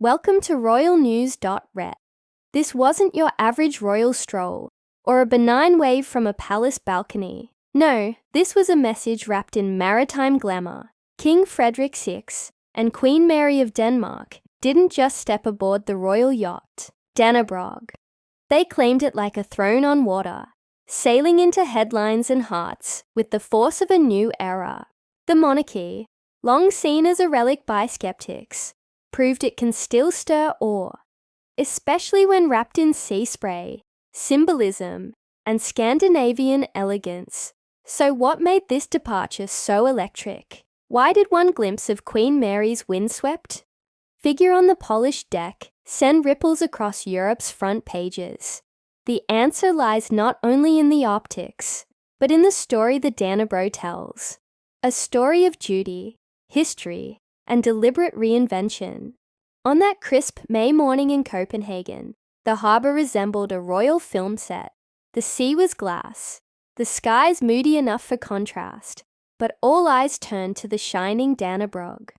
Welcome to royalnews.ret. This wasn't your average royal stroll or a benign wave from a palace balcony. No, this was a message wrapped in maritime glamour. King Frederik VI and Queen Mary of Denmark didn't just step aboard the Royal Yacht Dannebrog. They claimed it like a throne on water, sailing into headlines and hearts with the force of a new era. The monarchy, long seen as a relic by skeptics, proved it can still stir awe, especially when wrapped in sea spray, symbolism, and Scandinavian elegance. So what made this departure so electric? Why did one glimpse of Queen Mary's windswept figure on the polished deck send ripples across Europe's front pages? The answer lies not only in the optics, but in the story the Dannebrog tells. A story of duty, history, and deliberate reinvention. On that crisp May morning in Copenhagen, the harbour resembled a royal film set. The sea was glass, the skies moody enough for contrast, but all eyes turned to the shining Dannebrog,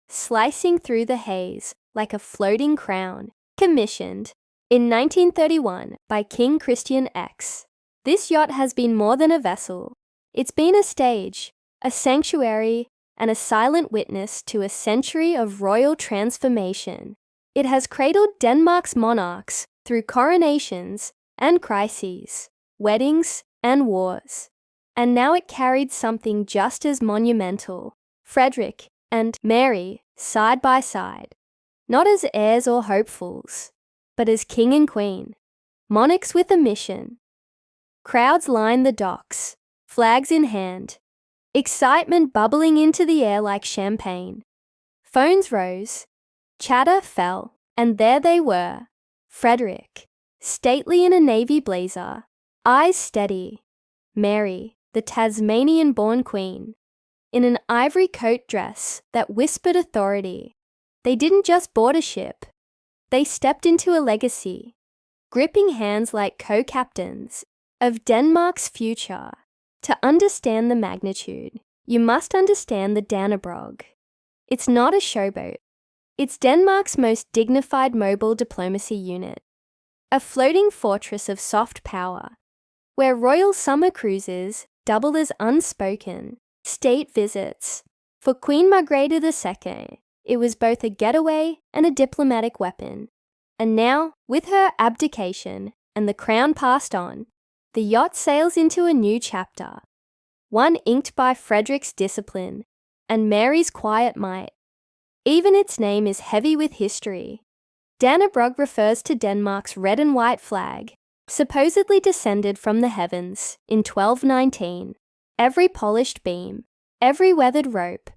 slicing through the haze like a floating crown, commissioned in 1931 by King Christian X. This yacht has been more than a vessel. It's been a stage, a sanctuary, and a silent witness to a century of royal transformation. It has cradled Denmark's monarchs through coronations and crises, weddings and wars. And now it carried something just as monumental, Frederik and Mary side by side, not as heirs or hopefuls, but as king and queen, monarchs with a mission. Crowds lined the docks, flags in hand, excitement bubbling into the air like champagne. Phones rose, chatter fell, and there they were, Frederik, stately in a navy blazer, eyes steady, Mary, the Tasmanian-born queen, in an ivory coat dress that whispered authority. They didn't just board a ship, they stepped into a legacy, gripping hands like co-captains of Denmark's future. To understand the magnitude, you must understand the Dannebrog. It's not a showboat. It's Denmark's most dignified mobile diplomacy unit, a floating fortress of soft power, where royal summer cruises double as unspoken state visits. For Queen Margrethe II, it was both a getaway and a diplomatic weapon. And now, with her abdication and the crown passed on, the yacht sails into a new chapter, one inked by Frederik's discipline and Mary's quiet might. Even its name is heavy with history. Dannebrog refers to Denmark's red and white flag, supposedly descended from the heavens in 1219. Every polished beam, every weathered rope,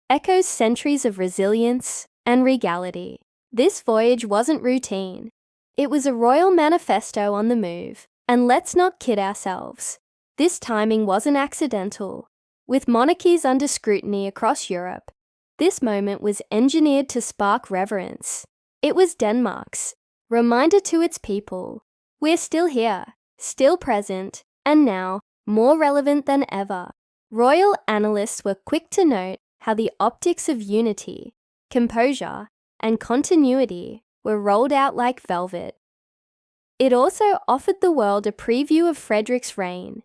echoes centuries of resilience and regality. This voyage wasn't routine. It was a royal manifesto on the move. And let's not kid ourselves. This timing wasn't accidental. With monarchies under scrutiny across Europe, this moment was engineered to spark reverence. It was Denmark's reminder to its people, we're still here, still present, and now more relevant than ever. Royal analysts were quick to note how the optics of unity, composure, and continuity were rolled out like velvet. It also offered the world a preview of Frederik's reign,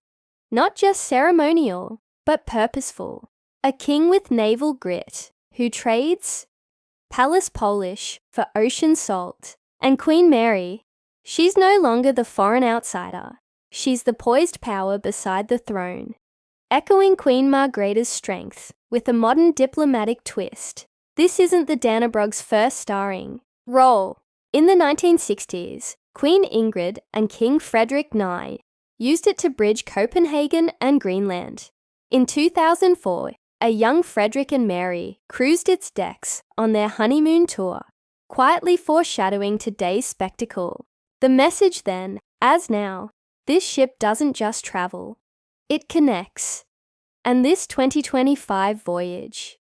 not just ceremonial, but purposeful. A king with naval grit, who trades Palace Polish for ocean salt. And Queen Mary, she's no longer the foreign outsider. She's the poised power beside the throne, echoing Queen Margrethe's strength with a modern diplomatic twist. This isn't the Dannebrog's first starring role. In the 1960s, Queen Ingrid and King Frederik IX used it to bridge Copenhagen and Greenland. In 2004, a young Frederik and Mary cruised its decks on their honeymoon tour, quietly foreshadowing today's spectacle. The message then, as now, this ship doesn't just travel, it connects. And this 2025 voyage,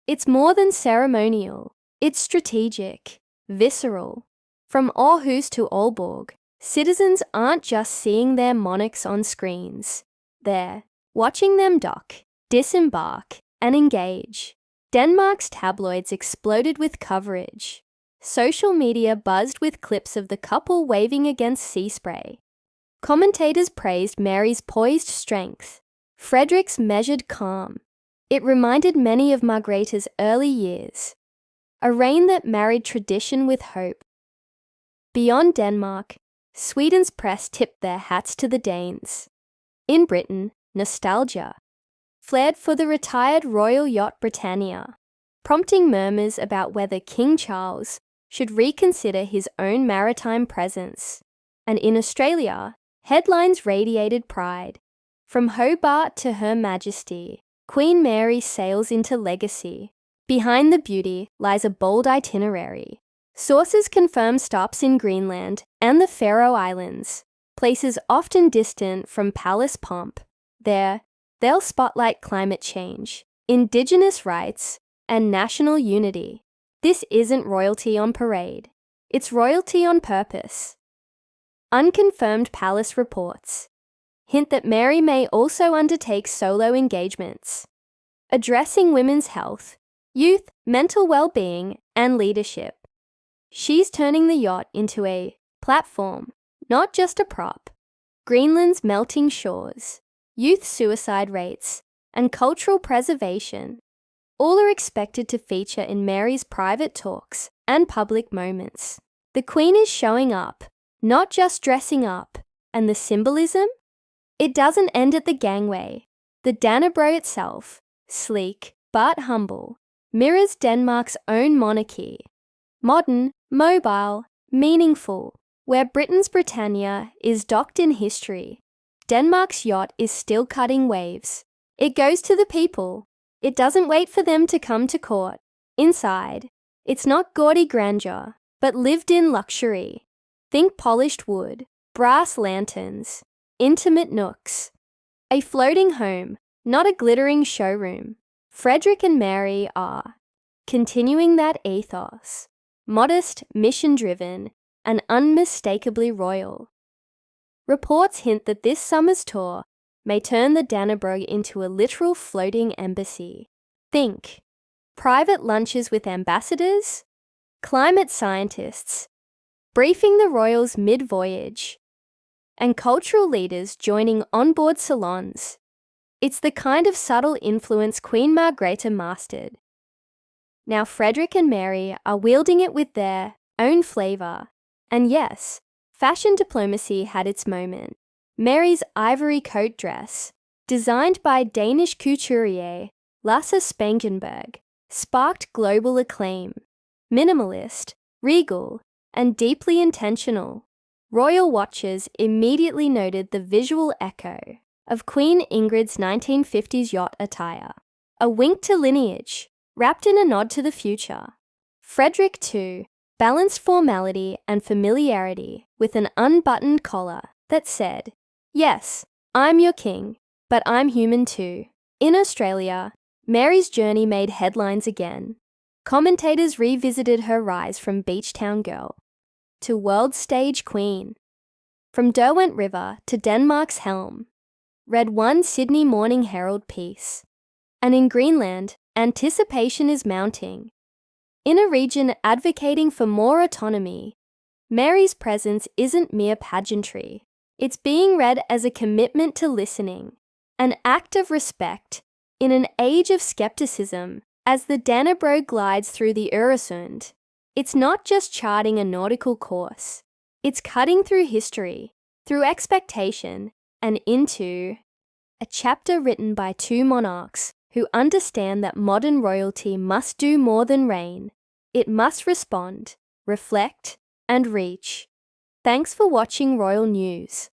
it's more than ceremonial, it's strategic, visceral. From Aarhus to Aalborg, citizens aren't just seeing their monarchs on screens. They're watching them dock, disembark, and engage. Denmark's tabloids exploded with coverage. social media buzzed with clips of the couple waving against sea spray. Commentators praised Mary's poised strength, Frederik's measured calm. It reminded many of Margrethe's early years, a reign that married tradition with hope. Beyond Denmark, Sweden's press tipped their hats to the Danes. In Britain, nostalgia flared for the retired Royal Yacht Britannia, prompting murmurs about whether King Charles should reconsider his own maritime presence. And in Australia, headlines radiated pride. From Hobart to Her Majesty, Queen Mary sails into legacy. Behind the beauty lies a bold itinerary. Sources confirm stops in Greenland and the Faroe Islands, places often distant from palace pomp. There, they'll spotlight climate change, Indigenous rights, and national unity. This isn't royalty on parade. It's royalty on purpose. Unconfirmed palace reports hint that Mary may also undertake solo engagements, addressing women's health, youth, mental well-being, and leadership. She's turning the yacht into a platform, not just a prop. Greenland's melting shores, youth suicide rates, and cultural preservation all are expected to feature in Mary's private talks and public moments. The Queen is showing up, not just dressing up. And the symbolism? It doesn't end at the gangway. The Dannebrog itself, sleek but humble, mirrors Denmark's own monarchy. Modern, mobile, meaningful. Where Britain's Britannia is docked in history, Denmark's yacht is still cutting waves. It goes to the people. It doesn't wait for them to come to court. Inside, it's not gaudy grandeur, but lived-in luxury. Think polished wood, brass lanterns, intimate nooks. A floating home, not a glittering showroom. Frederik and Mary are continuing that ethos. Modest, mission-driven, and unmistakably royal. Reports hint that this summer's tour may turn the Dannebrog into a literal floating embassy. Think private lunches with ambassadors, climate scientists, briefing the royals mid-voyage, and cultural leaders joining onboard salons. It's the kind of subtle influence Queen Margrethe mastered. Now Frederik and Mary are wielding it with their own flavour. And yes, fashion diplomacy had its moment. Mary's ivory coat dress, designed by Danish couturier Lasse Spangenberg, sparked global acclaim. Minimalist, regal, and deeply intentional. Royal watchers immediately noted the visual echo of Queen Ingrid's 1950s yacht attire. A wink to lineage, wrapped in a nod to the future. Frederik, too, balanced formality and familiarity with an unbuttoned collar that said, "Yes, I'm your king, but I'm human too." In Australia, Mary's journey made headlines again. Commentators revisited her rise from beach town girl to world stage queen. From Derwent River to Denmark's helm, read one Sydney Morning Herald piece. And in Greenland, anticipation is mounting. In a region advocating for more autonomy, Mary's presence isn't mere pageantry. It's being read as a commitment to listening, an act of respect in an age of skepticism. As the Dannebrog glides through the Øresund, it's not just charting a nautical course. It's cutting through history, through expectation, and into a chapter written by two monarchs who understand that modern royalty must do more than reign. It must respond, reflect, and reach. Thanks for watching Royal News.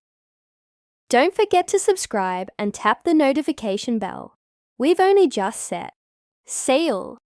Don't forget to subscribe and tap the notification bell. We've only just set sail